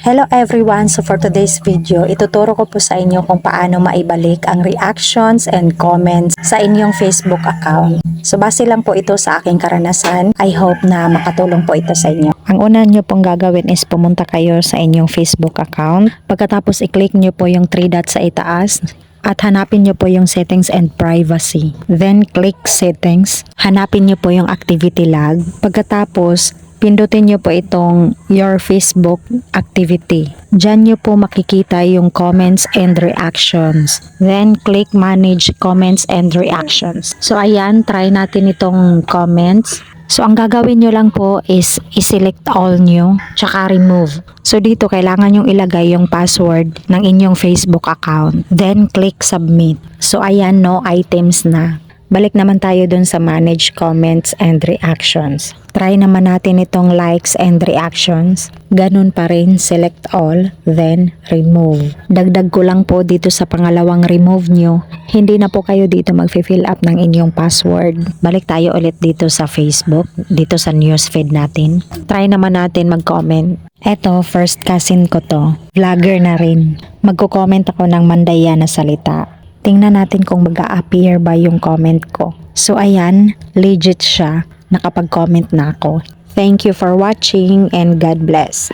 Hello everyone! So for today's video, ituturo ko po sa inyo kung paano maibalik ang reactions and comments sa inyong Facebook account. So base lang po ito sa aking karanasan. I hope na makatulong po ito sa inyo. Ang una nyo pong gagawin is pumunta kayo sa inyong Facebook account. Pagkatapos i-click nyo po yung 3 dots sa itaas at hanapin nyo po yung settings and privacy. Then click settings. Hanapin nyo po yung activity log. Pagkatapos pindutin nyo po itong your Facebook activity. Diyan nyo po makikita yung comments and reactions. Then, click manage comments and reactions. So, ayan, try natin itong comments. So, ang gagawin nyo lang po is i-select all nyo, tsaka remove. So, dito kailangan nyo ilagay yung password ng inyong Facebook account. Then, click submit. So, ayan, no items na. Balik naman tayo dun sa manage comments and reactions. Try naman natin itong likes and reactions. Ganun pa rin, select all, then remove. Dagdag ko lang po dito sa pangalawang remove nyo. Hindi na po kayo dito mag-fill up ng inyong password. Balik tayo ulit dito sa Facebook, dito sa newsfeed natin. Try naman natin mag-comment. Eto, first cousin ko to. Vlogger na rin. Magko-comment ako ng mandaya na salita. Tingnan natin kung mag-a-appear ba yung comment ko. So ayan, legit siya. Nakapag-comment na ako. Thank you for watching and God bless.